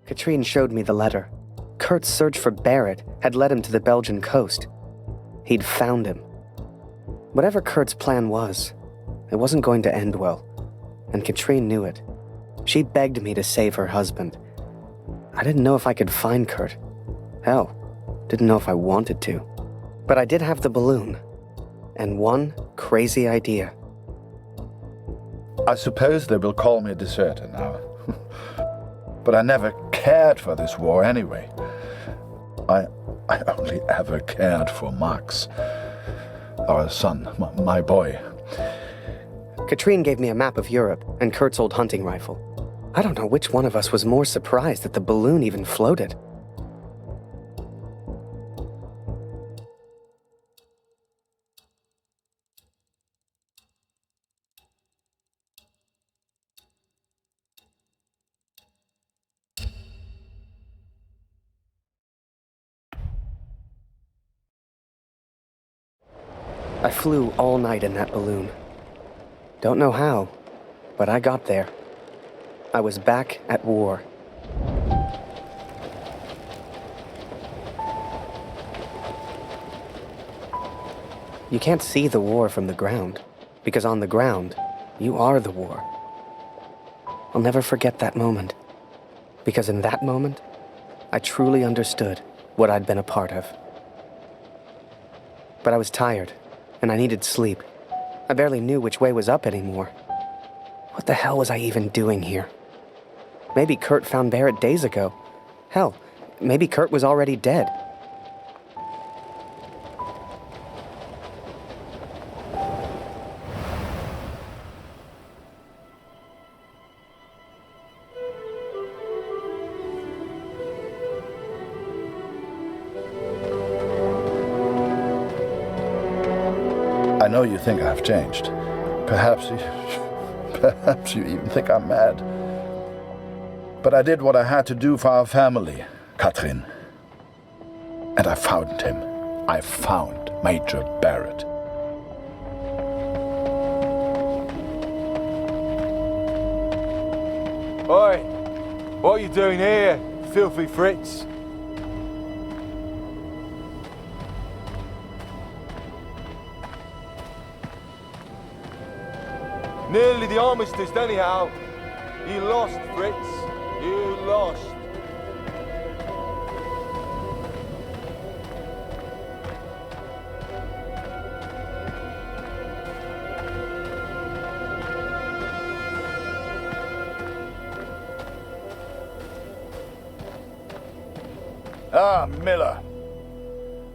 Katrine showed me the letter. Kurt's search for Barrett had led him to the Belgian coast. He'd found him. Whatever Kurt's plan was, it wasn't going to end well, and Katrine knew it. She begged me to save her husband. I didn't know if I could find Kurt. Hell, didn't know if I wanted to. But I did have the balloon, and one crazy idea. I suppose they will call me a deserter now. But I never cared for this war anyway. I only ever cared for Max, our son, my boy. Katrine gave me a map of Europe and Kurt's old hunting rifle. I don't know which one of us was more surprised that the balloon even floated. I flew all night in that balloon. Don't know how, but I got there. I was back at war. You can't see the war from the ground, because on the ground, you are the war. I'll never forget that moment, because in that moment, I truly understood what I'd been a part of. But I was tired, and I needed sleep. I barely knew which way was up anymore. What the hell was I even doing here? Maybe Kurt found Barrett days ago. Hell, maybe Kurt was already dead. I know you think I've changed. Perhaps you even think I'm mad. But I did what I had to do for our family, Katrin. And I found him. I found Major Barrett. Oi! What are you doing here, filthy Fritz? Nearly the armistice, anyhow. You lost, Fritz. You lost. Ah, Miller.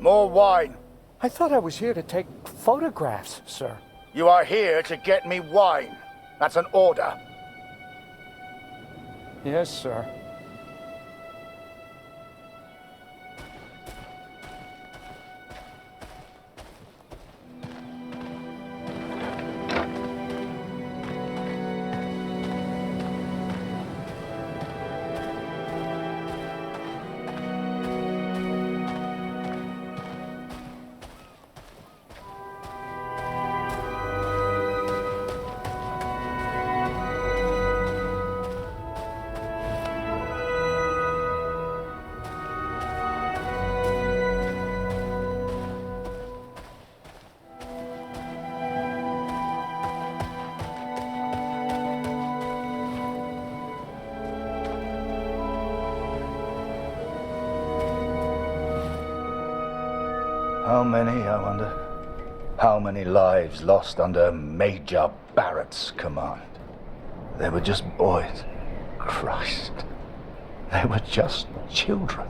More wine. I thought I was here to take photographs, sir. You are here to get me wine. That's an order. Yes, sir. How many, I wonder? How many lives lost under Major Barrett's command? They were just boys. Christ. They were just children.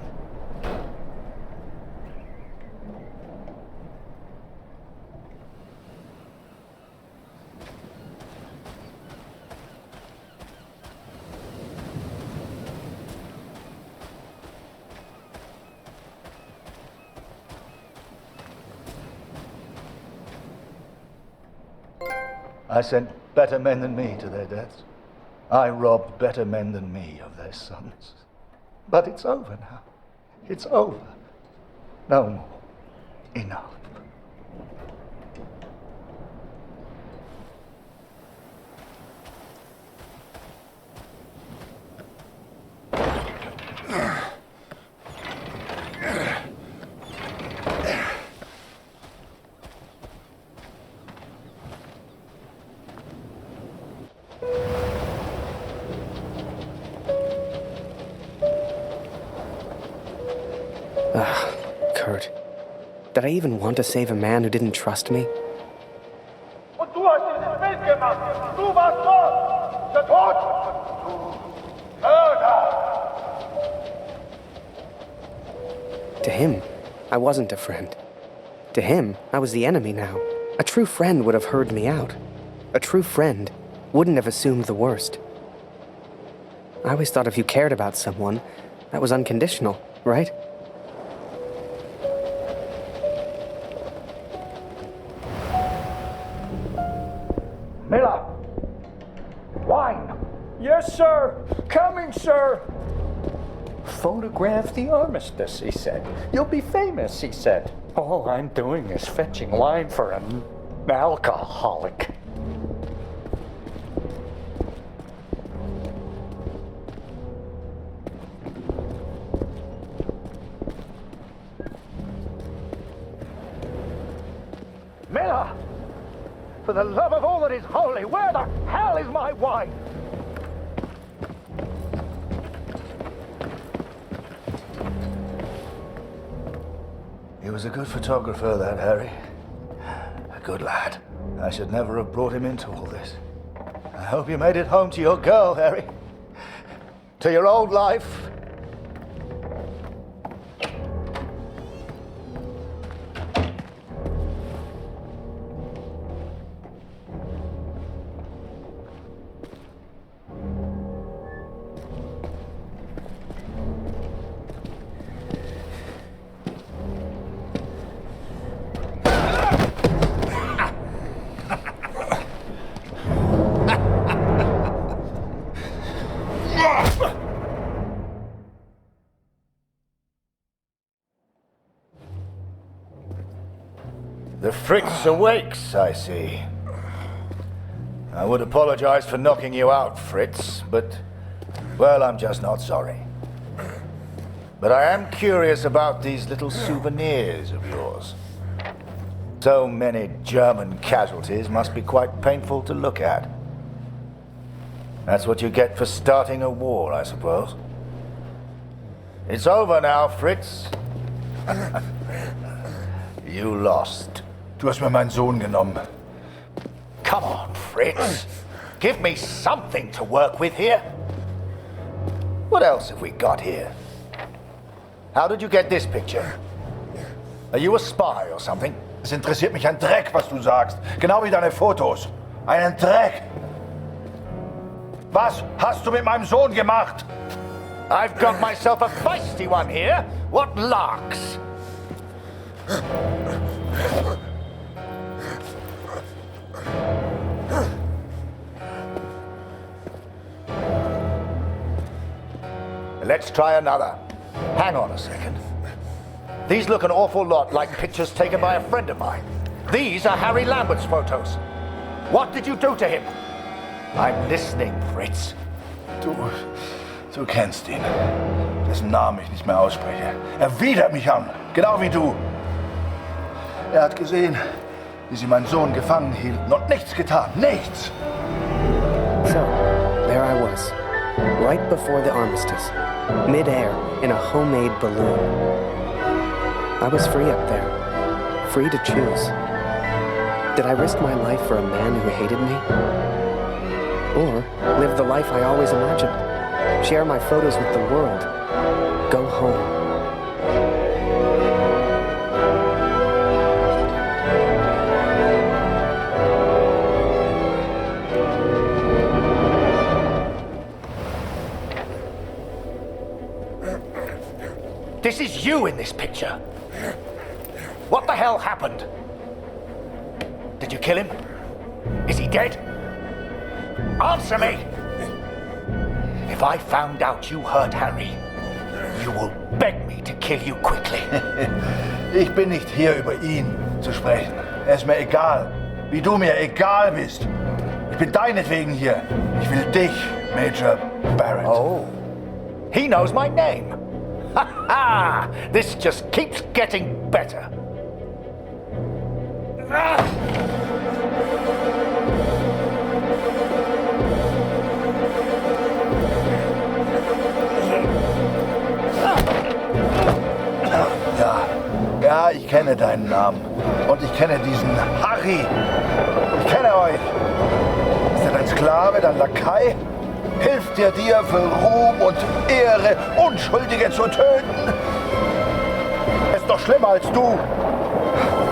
I sent better men than me to their deaths. I robbed better men than me of their sons. But it's over now. It's over. No more. Enough. Kurt. Did I even want to save a man who didn't trust me? Und du hast dieses Bild gemacht! Du warst dort! Der Tod! Du Mörder! To him, I wasn't a friend. To him, I was the enemy now. A true friend would have heard me out. A true friend wouldn't have assumed the worst. I always thought if you cared about someone, that was unconditional, right? Miller! Wine! Yes, sir! Coming, sir! Photograph the armistice, he said. You'll be famous, he said. All I'm doing is fetching wine for an alcoholic. Miller! For the love of all that is holy, where the hell is my wine? He was a good photographer, that Harry. A good lad. I should never have brought him into all this. I hope you made it home to your girl, Harry. To your old life. The Fritz awakes, I see. I would apologize for knocking you out, Fritz, but, well, I'm just not sorry. But I am curious about these little souvenirs of yours. So many German casualties must be quite painful to look at. That's what you get for starting a war, I suppose. It's over now, Fritz. You lost. Du hast mir meinen Sohn genommen. Come on, Fritz. Give me something to work with here. What else have we got here? How did you get this picture? Are you a spy or something? Es interessiert mich ein Dreck, was du sagst. Genau wie deine Fotos. Einen Dreck. Was hast du mit meinem Sohn gemacht? I've got myself a feisty one here. What larks? Let's try another. Hang on a second. These look an awful lot like pictures taken by a friend of mine. These are Harry Lambert's photos. What did you do to him? I'm listening, Fritz. Du kennst ihn. Dessen Namen ich nicht mehr ausspreche. Er widert mich an. Genau wie du. Er hat gesehen, wie sie meinen Sohn gefangen hielten und nichts getan. Nichts. So, there I was, right before the armistice, mid-air in a homemade balloon. I was free up there, free to choose. Did I risk my life for a man who hated me? Or live the life I always imagined? Share my photos with the world? Go home? This is you in this picture. What the hell happened? Did you kill him? Is he dead? Answer me! If I found out you hurt Harry, you will beg me to kill you quickly. Ich bin nicht hier, über ihn zu sprechen. Er ist mir egal. Wie du mir egal bist. Ich bin deinetwegen hier. Ich will dich, Major Barrett. Oh. He knows my name. Ha ha! This just keeps getting better. Ja, ich kenne deinen Namen. Und ich kenne diesen Harry. Ich kenne euch. Ist er dein Sklave, dein Lakai? Hilft er dir für Ruhm und Ehre, Unschuldige zu töten? Er ist doch schlimmer als du.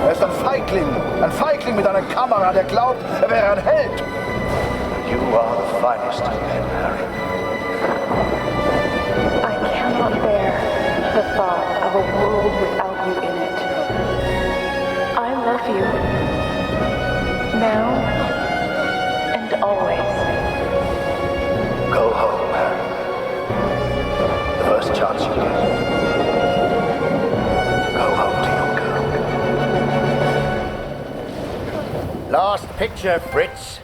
Er ist ein Feigling mit einer Kamera, der glaubt, er wäre ein Held. You are the finest of men, Harry. I cannot bear the thought of a world without you in it. I love you. Now and always. Go home, Harry. The first chance you get. Go home to your girl. Last picture, Fritz.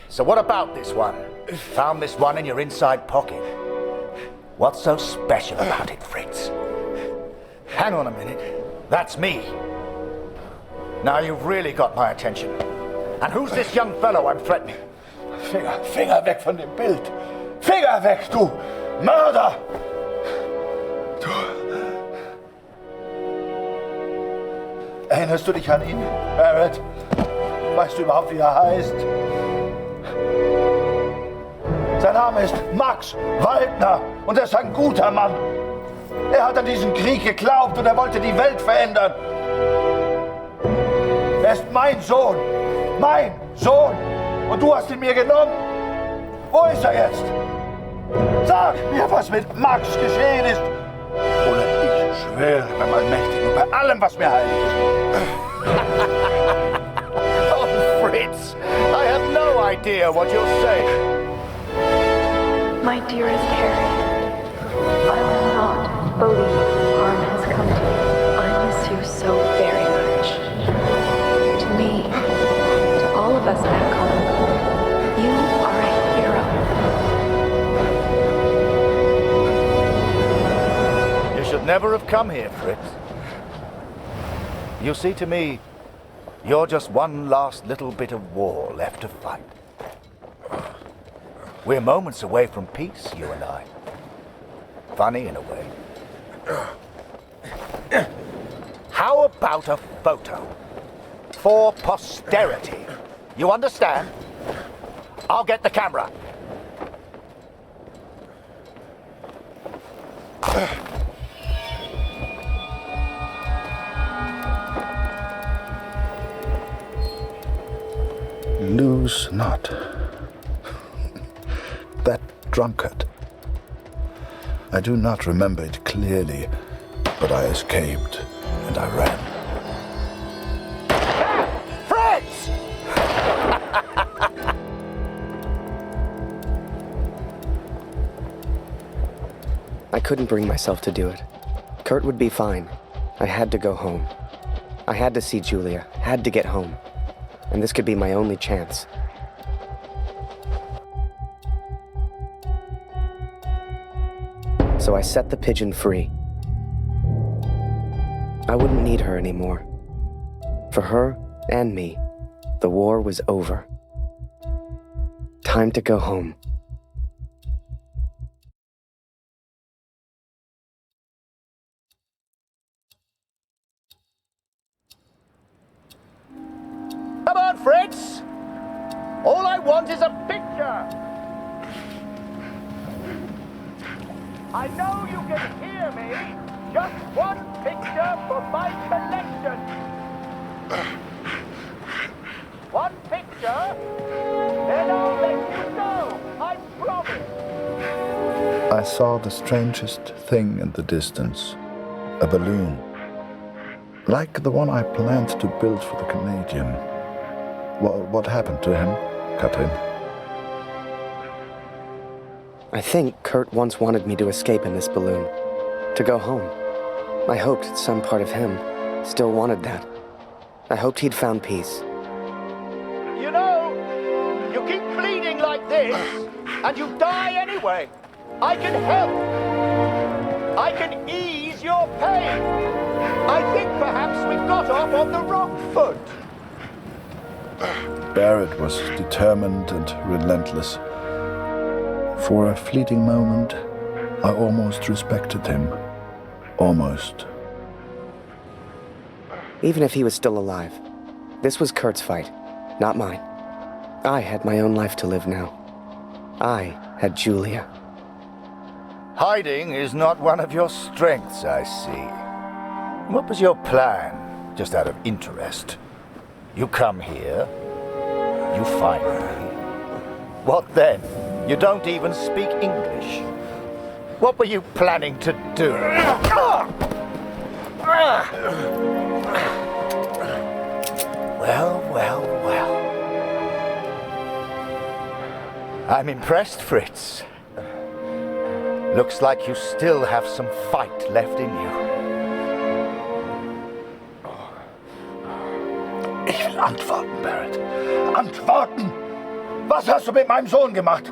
So what about this one? Found this one in your inside pocket. What's so special about it, Fritz? Hang on a minute. That's me. Now you've really got my attention. And who's this young fellow I'm threatening? Finger weg von dem Bild. Finger weg, du Mörder! Du. Erinnerst du dich an ihn, Barrett? Weißt du überhaupt, wie er heißt? Sein Name ist Max Waldner und er ist ein guter Mann. Er hat an diesen Krieg geglaubt und er wollte die Welt verändern. Er ist mein Sohn. Mein Sohn. Und du hast ihn mir genommen. Wo ist er jetzt? Sag mir, was mit Max geschehen ist. Oder ich schwöre beim Allmächtigen und bei allem, was mir heilig ist. Oh, Fritz, I have no idea what you're saying. My dearest Harry, I will not believe harm has come to you. I miss you so very much. To me, to all of us back home, you are a hero. You should never have come here, Fritz. You see, to me, you're just one last little bit of war left to fight. We're moments away from peace, you and I. Funny in a way. How about a photo? For posterity. You understand? I'll get the camera. Lose not. That drunkard. I do not remember it clearly, but I escaped and I ran. Fritz! I couldn't bring myself to do it. Kurt would be fine. I had to go home. I had to see Julia, had to get home. And this could be my only chance. So I set the pigeon free. I wouldn't need her anymore. For her and me, the war was over. Time to go home. Come on, Fritz! All I want is a picture! I know you can hear me! Just one picture for my collection! One picture, then I'll let you go! I promise! I saw the strangest thing in the distance. A balloon. Like the one I planned to build for the Canadian. What happened to him, Katrin? I think Kurt once wanted me to escape in this balloon. To go home. I hoped some part of him still wanted that. I hoped he'd found peace. You know, you keep bleeding like this, and you die anyway. I can help. I can ease your pain. I think perhaps we've got off on the wrong foot. Barrett was determined and relentless. For a fleeting moment, I almost respected him. Almost. Even if he was still alive, this was Kurt's fight, not mine. I had my own life to live now. I had Julia. Hiding is not one of your strengths, I see. What was your plan, just out of interest? You come here, you find me. What then? You don't even speak English. What were you planning to do? Well, well, well. I'm impressed, Fritz. Looks like you still have some fight left in you. Ich will antworten, Barrett. Antworten! Was hast du mit meinem Sohn gemacht?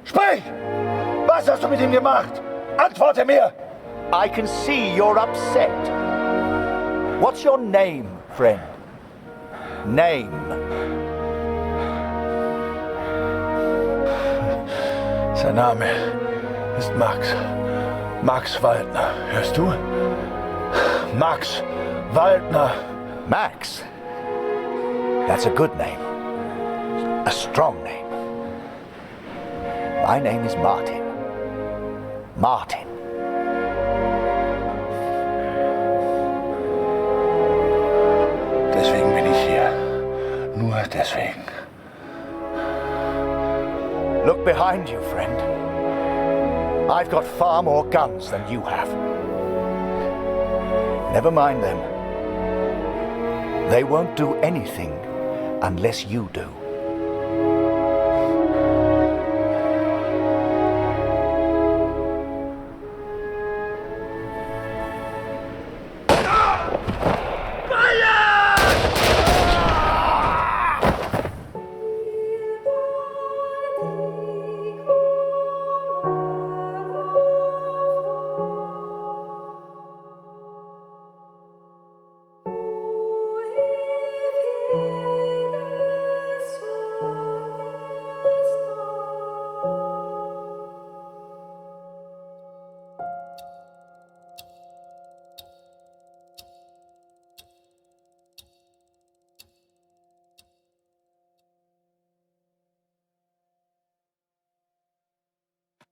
Sprich! Was hast du mit ihm gemacht? Antworte mir! I can see you're upset. What's your name, friend? Name. Sein Name ist Max. Max Waldner. Hörst du? Max Waldner. Max? That's a good name. A strong name. My name is Martin. Martin. Deswegen bin ich hier. Nur deswegen. Look behind you, friend. I've got far more guns than you have. Never mind them. They won't do anything unless you do.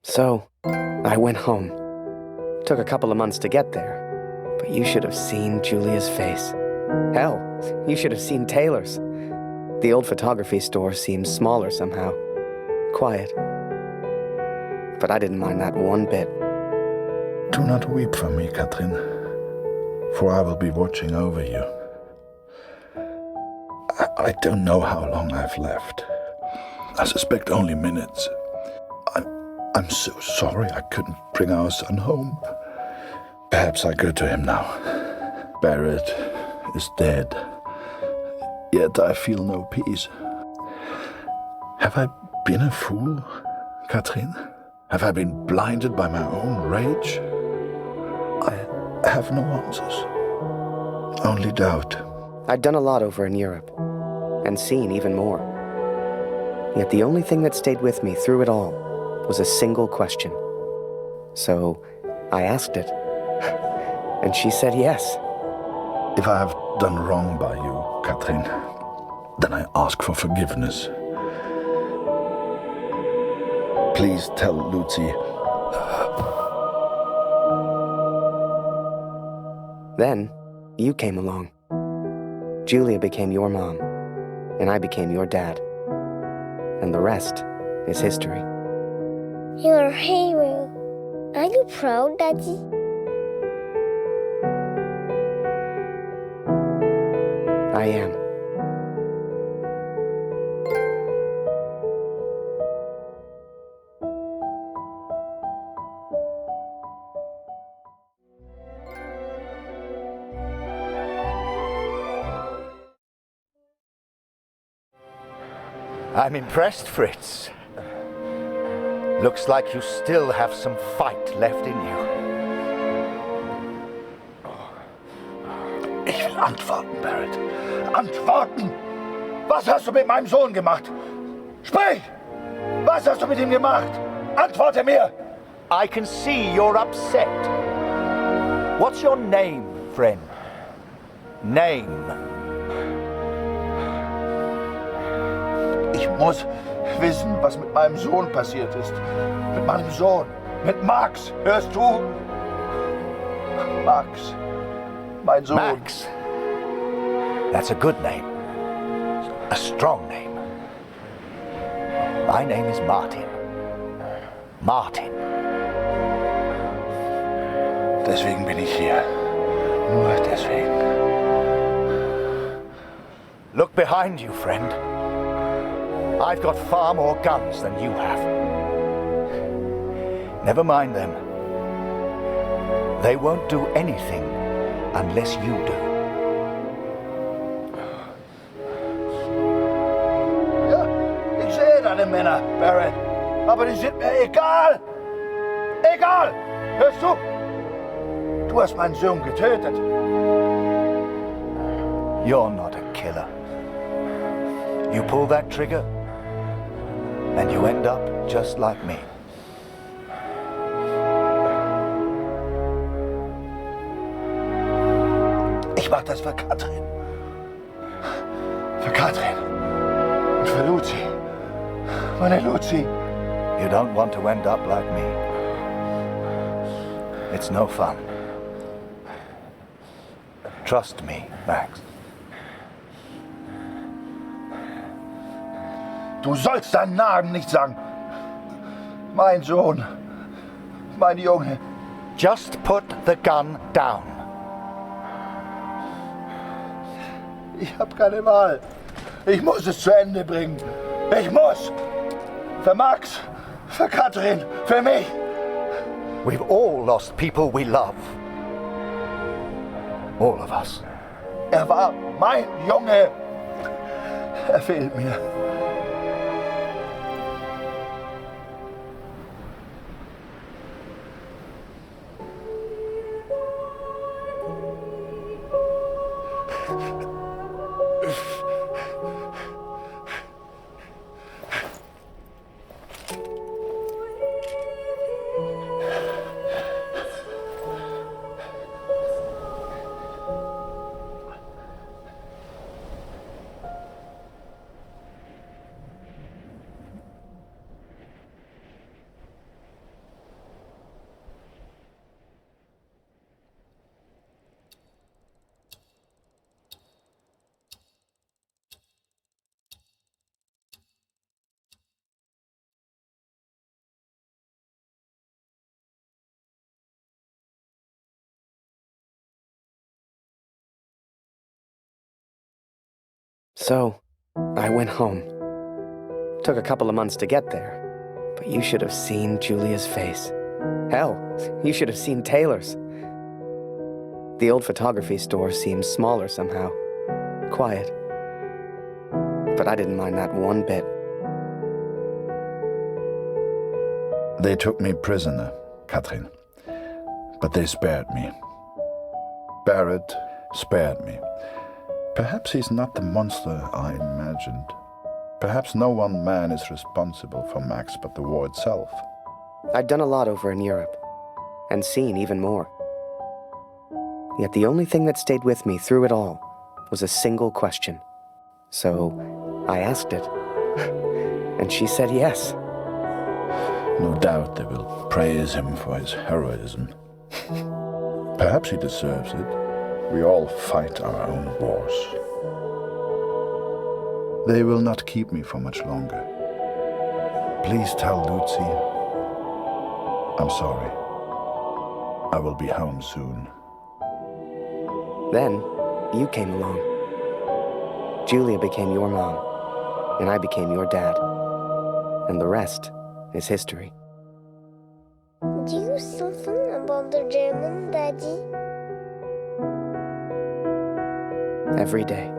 So, I went home. Took a couple of months to get there, but you should have seen Julia's face. Hell, you should have seen Taylor's. The old photography store seemed smaller somehow. Quiet. But I didn't mind that one bit. Do not weep for me, Katrin, for I will be watching over you. I don't know how long I've left. I suspect only minutes. I'm so sorry I couldn't bring our son home. Perhaps I go to him now. Barrett is dead. Yet I feel no peace. Have I been a fool, Katrin? Have I been blinded by my own rage? I have no answers. Only doubt. I'd done a lot over in Europe, and seen even more. Yet the only thing that stayed with me through it all was a single question. So I asked it, and she said yes. If I have done wrong by you, Katrin, then I ask for forgiveness. Please tell Lucy. Then, you came along. Julia became your mom, and I became your dad. And the rest is history. You're a hero. Are you proud, Daddy? I am. I'm impressed, Fritz. Looks like you still have some fight left in you. Ich will antworten, Barrett. Antworten! Was hast du mit meinem Sohn gemacht? Sprich! Was hast du mit ihm gemacht? Antworte mir! I can see you're upset. What's your name, friend? Name. Ich muss wissen, was mit meinem Sohn passiert ist. Mit meinem Sohn. Mit Max. Hörst du? Max. Mein Sohn. Max. That's a good name. A strong name. My name is Martin. Martin. Deswegen bin ich hier. Nur deswegen. Look behind you, friend. I've got far more guns than you have. Never mind them. They won't do anything unless you do. Ja, ich sehe deine Männer, Barrett. Aber die sind mir egal. Egal! Hörst du? Du hast meinen Sohn getötet. You're not a killer. You pull that trigger, and you end up just like me. Ich mach das für Katrin. Für Katrin. Und für Lucy. Meine Lucy. You don't want to end up like me. It's no fun. Trust me, Max. Du sollst deinen Namen nicht sagen. Mein Sohn. Mein Junge. Just put the gun down. Ich habe keine Wahl. Ich muss es zu Ende bringen. Ich muss. Für Max. Für Katrin. Für mich. We've all lost people we love. All of us. Er war mein Junge. Er fehlt mir. So, I went home. Took a couple of months to get there, but you should have seen Julia's face. Hell, you should have seen Taylor's. The old photography store seemed smaller somehow. Quiet. But I didn't mind that one bit. They took me prisoner, Katrin. But they spared me. Barrett spared me. Perhaps he's not the monster I imagined. Perhaps no one man is responsible for Max but the war itself. I'd done a lot over in Europe, and seen even more. Yet the only thing that stayed with me through it all was a single question. So I asked it, and she said yes. No doubt they will praise him for his heroism. Perhaps he deserves it. We all fight our own wars. They will not keep me for much longer. Please tell Lucy I'm sorry. I will be home soon. Then, you came along. Julia became your mom, and I became your dad. And the rest is history. Do you something about the German, Daddy? Every day.